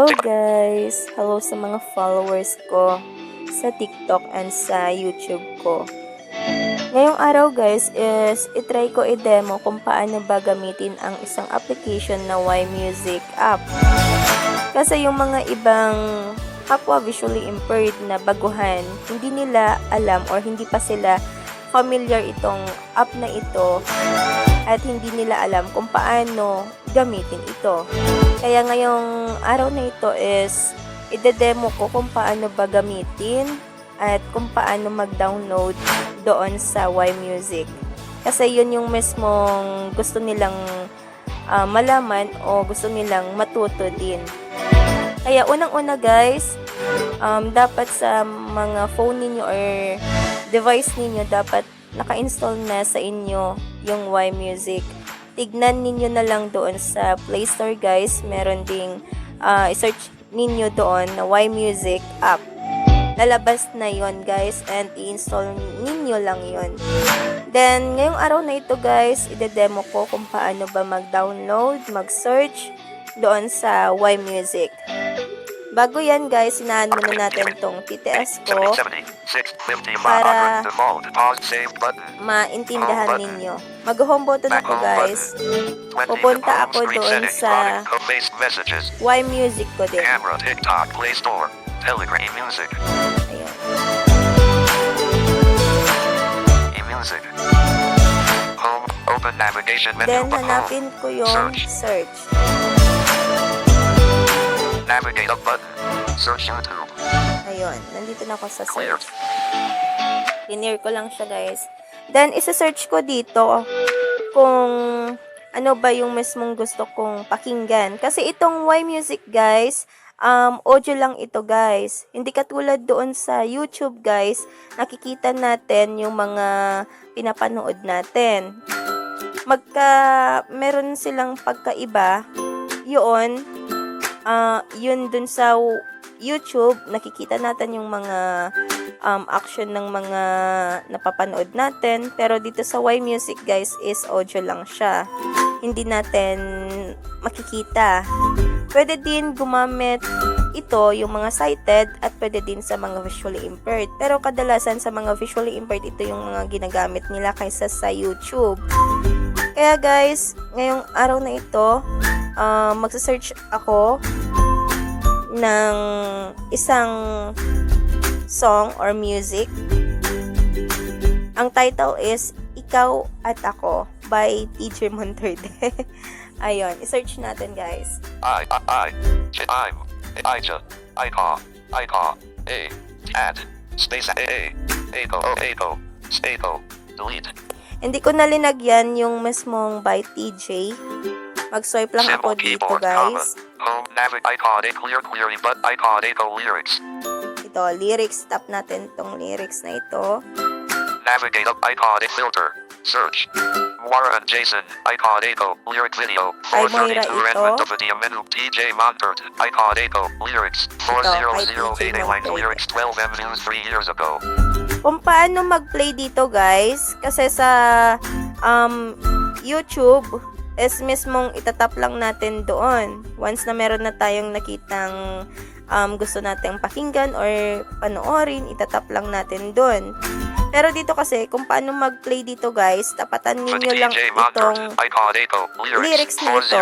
Hello guys! Hello sa mga followers ko sa TikTok and sa YouTube ko. Ngayong araw guys is itry ko i-demo kung paano ba gamitin ang isang application na Y-Music app. Kasi yung mga ibang kapwa visually impaired na baguhan, hindi nila alam or hindi pa sila familiar itong app na ito at hindi nila alam kung paano gamitin ito. Kaya ngayong araw na ito is ide-demo ko kung paano ba gamitin at kung paano mag-download doon sa Y-Music. Kasi yun yung mismong gusto nilang malaman o gusto nilang matuto din. Kaya unang-una guys, dapat sa mga phone ninyo or device ninyo, dapat naka-install na sa inyo yung Y-Music. Tignan ninyo na lang doon sa Play Store guys. Meron ding i-search ninyo doon na Y-Music app. Lalabas na yon guys and i-install ninyo lang yon. Then, ngayong araw na ito guys, ide-demo ko kung paano ba mag-download, mag-search doon sa Y-Music. Bago yan guys, sinahan muna natin tong TTS ko para maintindihan ninyo. Mag-home button ako guys. Pupunta ako doon sa Y-Music ko din. Ayan. Then hanapin ko yung search. Navigate up button. Search YouTube. Ayun, nandito na ako sa search. Linear ko lang siya guys. Then, isa-search ko dito kung ano ba yung mismong gusto kong pakinggan. Kasi itong Y-Music guys, audio lang ito guys. Hindi katulad doon sa YouTube guys, nakikita natin yung mga pinapanood natin. Meron silang pagkaiba. Yun dun sa YouTube, nakikita natin yung mga action ng mga napapanood natin. Pero dito sa Y-Music guys is audio lang siya. Hindi natin makikita. Pwede din gumamit ito yung mga sighted at pwede din sa mga visually impaired. Pero kadalasan sa mga visually impaired, ito yung mga ginagamit nila kaysa sa YouTube. Kaya guys, ngayong araw na ito, magsa-search ako ng isang song or music. Ang title is Ikaw at Ako by TJ Monterde. Ayun, i-search natin guys. Delete. Hindi ko na linagyan yung mismong by TJ. Mag-swipe lang ako dito guys. Home iPod clearly but iPod lyrics. Ito, lyrics. Tap natin tong lyrics na ito. Navigate up iPod filter. Search. Moira and Jason, iPod lyric video. 432 random video menu. TJ Montert, iPod lyrics. 4008 lines lyrics 12 views 3 years ago. Kung paano mag-play dito guys, kasi sa YouTube is mismong itatap lang natin doon. Once na meron na tayong nakitang gusto nating pakinggan or panoorin, itatap lang natin doon. Pero dito kasi, kung paano mag-play dito guys, tapatan ninyo lang itong lyrics na ito.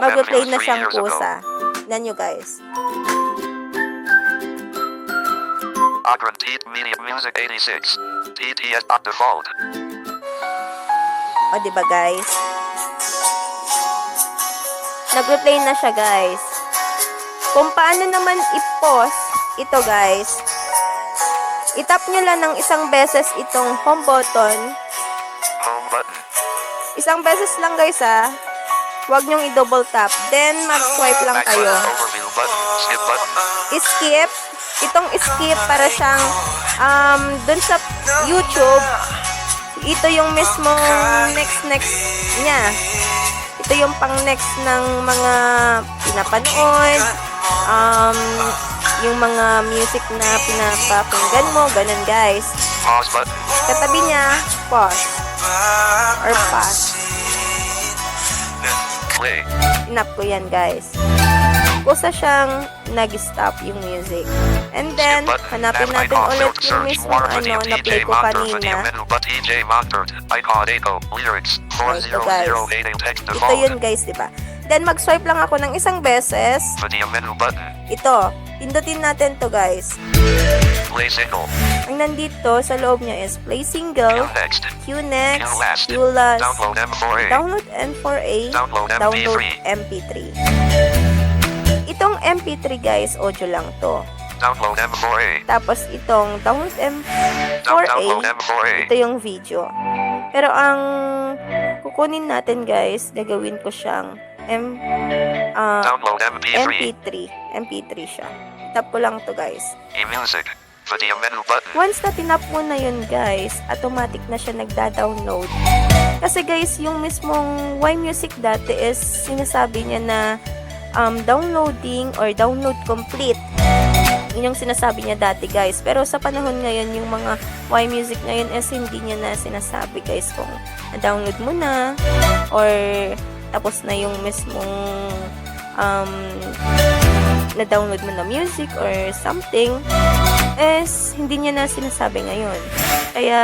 Mag-play na siyang kusa. Tignan nyo guys. Akron Media Music 86. TTS at default. O diba guys? Nag-replay na siya guys. Kung paano naman i-pause ito guys, itap nyo lang ng isang beses itong home button. Home button. Isang beses lang guys ha. Huwag nyong i-double tap. Then mag-swipe lang kayo. Overview button. Skip button. Skip. Itong skip para siyang dun sa YouTube. Ito yung mismong next niya. Ito yung pang next ng mga pinapanood. Yung mga music na pinapakinggan mo. Ganun guys. Pause button. Katabi niya, pause. Or pause. Play. Inap ko yan guys. kusa siyang nag-stop yung music. And then, hanapin natin ulit yung mismo na-play ko kanina. Ito guys. Ito yun guys, diba? Then, mag-swipe lang ako ng isang beses. Ito. Pindutin natin to guys. Play single. Ang nandito sa loob niya is play single, Cue next. Cue last, Download M4A. download M4A, Download download MP3. MP3. Itong MP3 guys, audio lang to. Download M4A. Tapos itong download M4A, Download M4A. ito yung video. Pero ang kukunin natin guys, gagawin ko siyang Download MP3. MP3 siya. Tap ko lang to guys. E-music. Video menu button. Once na tinap mo na yun guys, automatic na siya nagda-download. Kasi guys, yung mismong Y-Music dati is sinasabi niya na downloading or download complete. Yun yung sinasabi niya dati guys. Pero sa panahon ngayon, yung mga Y-Music ngayon is hindi niya na sinasabi guys kung na-download mo na or tapos na yung mismong na-download mo na music or something is hindi niya na sinasabi ngayon. Kaya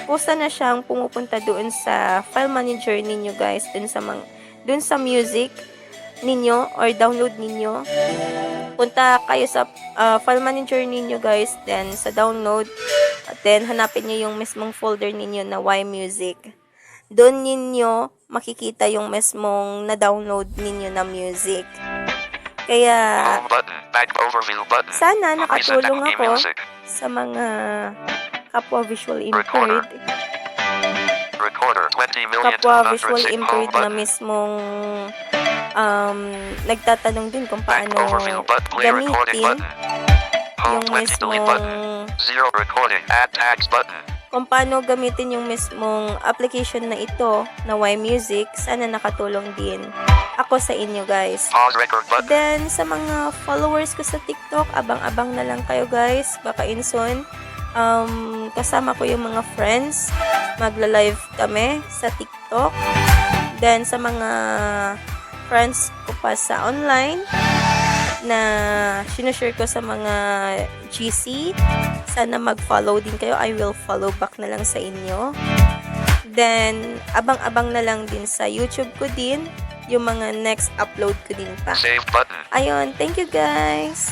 pusa na siyang pumupunta doon sa file manager ninyo guys, doon sa music ninyo or download ninyo. Punta kayo sa file manager ninyo guys, then sa download, then hanapin niyo yung mismong folder ninyo na Y-Music. Doon ninyo makikita yung mismong na-download ninyo na music. Kaya Home button. Back overview button. sana Reset nakatulong ako E-music. sa mga kapwa visual impaired, Recorder. 20 million kapwa visual 206. impaired Home na button. mismong nagtatanong din kung Back paano overview button. Play recording gamitin button. Home yung 20 delete button. mismong Zero recording. Add tags button. kung paano gamitin yung mismong application na ito na Y-Music. Sana nakatulong din ako sa inyo guys. Pause record button. Then, sa mga followers ko sa TikTok, abang-abang na lang kayo guys. Baka in soon, kasama ko yung mga friends. Magla-live kami sa TikTok. Then, sa mga friends ko pa sa online na sinashare ko sa mga GC, sana mag-follow din kayo. I will follow back na lang sa inyo. Then, abang-abang na lang din sa YouTube ko din yung mga next upload ko din pa. Save button. Ayun, thank you guys!